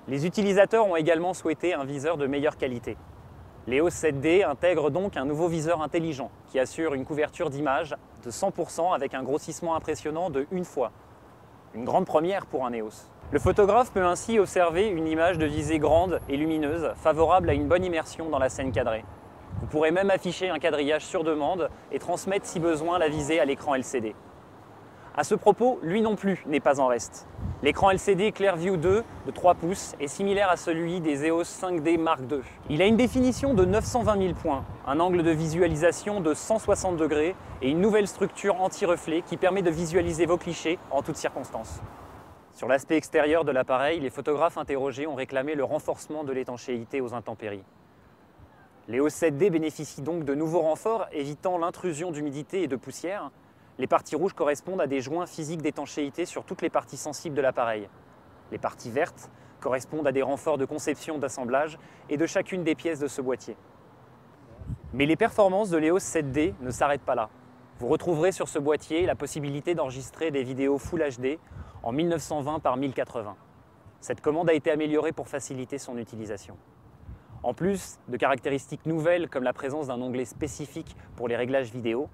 Les utilisateurs ont également souhaité un viseur de meilleure qualité. L'EOS 7D intègre donc un nouveau viseur intelligent qui assure une couverture d'image de 100% avec un grossissement impressionnant de 1 fois. Une grande première pour un EOS. Le photographe peut ainsi observer une image de visée grande et lumineuse, favorable à une bonne immersion dans la scène cadrée. Vous pourrez même afficher un quadrillage sur demande et transmettre si besoin la visée à l'écran LCD. À ce propos, lui non plus n'est pas en reste. L'écran LCD Clearview 2 de 3 pouces est similaire à celui des EOS 5D Mark II. Il a une définition de 920 000 points, un angle de visualisation de 160 degrés et une nouvelle structure anti-reflet qui permet de visualiser vos clichés en toutes circonstances. Sur l'aspect extérieur de l'appareil, les photographes interrogés ont réclamé le renforcement de l'étanchéité aux intempéries. L'EOS 7D bénéficie donc de nouveaux renforts évitant l'intrusion d'humidité et de poussière. Les parties rouges correspondent à des joints physiques d'étanchéité sur toutes les parties sensibles de l'appareil. Les parties vertes correspondent à des renforts de conception d'assemblage et de chacune des pièces de ce boîtier. Mais les performances de l'EOS 7D ne s'arrêtent pas là. Vous retrouverez sur ce boîtier la possibilité d'enregistrer des vidéos Full HD en 1920 par 1080. Cette commande a été améliorée pour faciliter son utilisation. En plus de caractéristiques nouvelles comme la présence d'un onglet spécifique pour les réglages vidéo,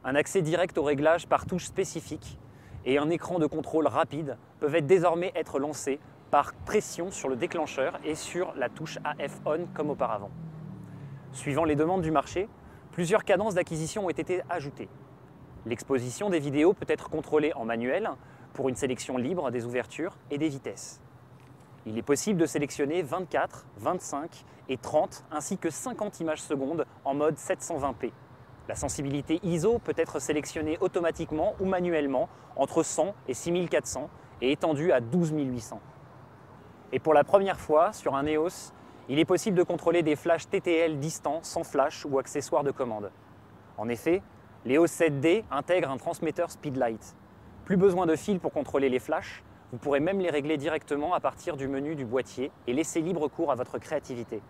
un accès direct aux réglages par touche spécifique et un écran de contrôle rapide peuvent désormais être lancés par pression sur le déclencheur et sur la touche AF On comme auparavant. Suivant les demandes du marché, plusieurs cadences d'acquisition ont été ajoutées. L'exposition des vidéos peut être contrôlée en manuel pour une sélection libre des ouvertures et des vitesses. Il est possible de sélectionner 24, 25 et 30 ainsi que 50 images secondes en mode 720p. La sensibilité ISO peut être sélectionnée automatiquement ou manuellement entre 100 et 6400 et étendue à 12800. Et pour la première fois sur un EOS, il est possible de contrôler des flashs TTL distants sans flash ou accessoires de commande. En effet, l'EOS 7D intègre un transmetteur Speedlight. Plus besoin de fil pour contrôler les flashs, vous pourrez même les régler directement à partir du menu du boîtier et laisser libre cours à votre créativité.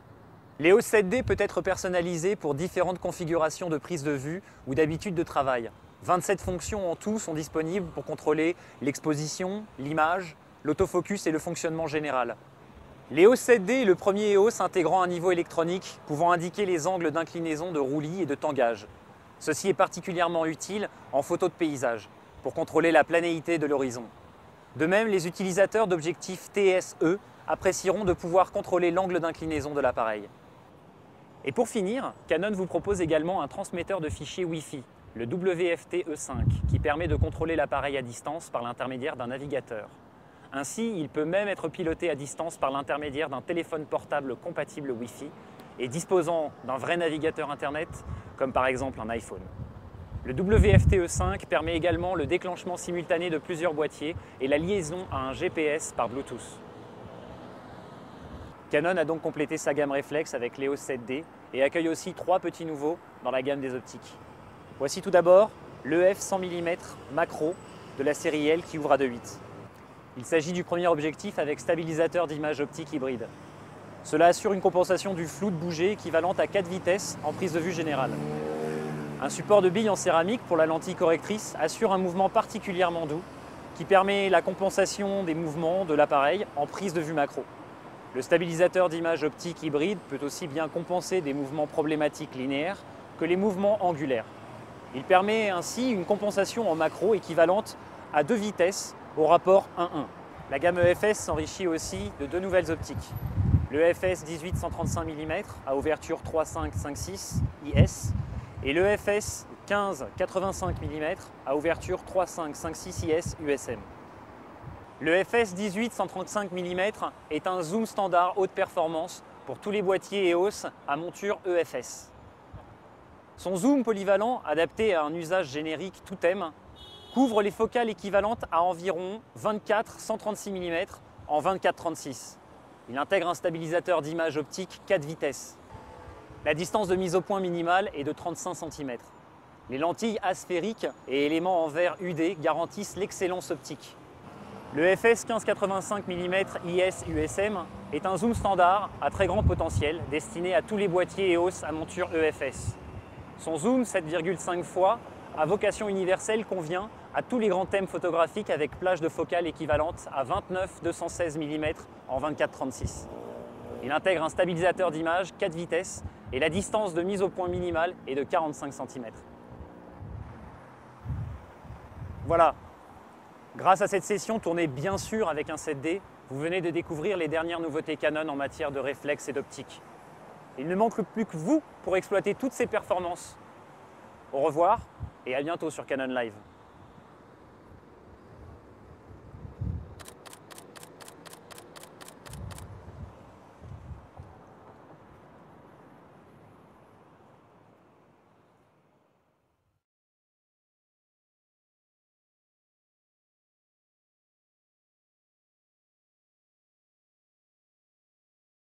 L'EOS 7D peut être personnalisé pour différentes configurations de prise de vue ou d'habitude de travail. 27 fonctions en tout sont disponibles pour contrôler l'exposition, l'image, l'autofocus et le fonctionnement général. L'EOS 7D est le premier EOS intégrant un niveau électronique pouvant indiquer les angles d'inclinaison de roulis et de tangage. Ceci est particulièrement utile en photo de paysage pour contrôler la planéité de l'horizon. De même, les utilisateurs d'objectifs TSE apprécieront de pouvoir contrôler l'angle d'inclinaison de l'appareil. Et pour finir, Canon vous propose également un transmetteur de fichiers Wi-Fi, le WFT-E5, qui permet de contrôler l'appareil à distance par l'intermédiaire d'un navigateur. Ainsi, il peut même être piloté à distance par l'intermédiaire d'un téléphone portable compatible Wi-Fi et disposant d'un vrai navigateur Internet, comme par exemple un iPhone. Le WFT-E5 permet également le déclenchement simultané de plusieurs boîtiers et la liaison à un GPS par Bluetooth. Canon a donc complété sa gamme réflexe avec l'EOS 7D et accueille aussi 3 petits nouveaux dans la gamme des optiques. Voici tout d'abord l'EF 100 mm macro de la série L qui ouvre à 2.8. Il s'agit du premier objectif avec stabilisateur d'image optique hybride. Cela assure une compensation du flou de bouger équivalente à 4 vitesses en prise de vue générale. Un support de billes en céramique pour la lentille correctrice assure un mouvement particulièrement doux qui permet la compensation des mouvements de l'appareil en prise de vue macro. Le stabilisateur d'image optique hybride peut aussi bien compenser des mouvements problématiques linéaires que les mouvements angulaires. Il permet ainsi une compensation en macro équivalente à 2 vitesses au rapport 1:1. La gamme EFS s'enrichit aussi de 2 nouvelles optiques. Le EFS 18-135 mm à ouverture 3.5-5.6 IS et le EFS 15-85 mm à ouverture 3.5-5.6 IS USM. Le EFS 18-135 mm est un zoom standard haute performance pour tous les boîtiers EOS à monture EFS. Son zoom polyvalent, adapté à un usage générique tout thème, couvre les focales équivalentes à environ 24-136 mm en 24-36. Il intègre un stabilisateur d'image optique 4 vitesses. La distance de mise au point minimale est de 35 cm. Les lentilles asphériques et éléments en verre UD garantissent l'excellence optique. Le EFS 15-85 mm IS-USM est un zoom standard à très grand potentiel destiné à tous les boîtiers EOS à monture EFS. Son zoom 7,5 fois à vocation universelle convient à tous les grands thèmes photographiques avec plage de focale équivalente à 29-216 mm en 24-36. Il intègre un stabilisateur d'image 4 vitesses et la distance de mise au point minimale est de 45 cm. Voilà, grâce à cette session tournée bien sûr avec un 7D, vous venez de découvrir les dernières nouveautés Canon en matière de réflexe et d'optique. Il ne manque plus que vous pour exploiter toutes ces performances. Au revoir et à bientôt sur Canon Live.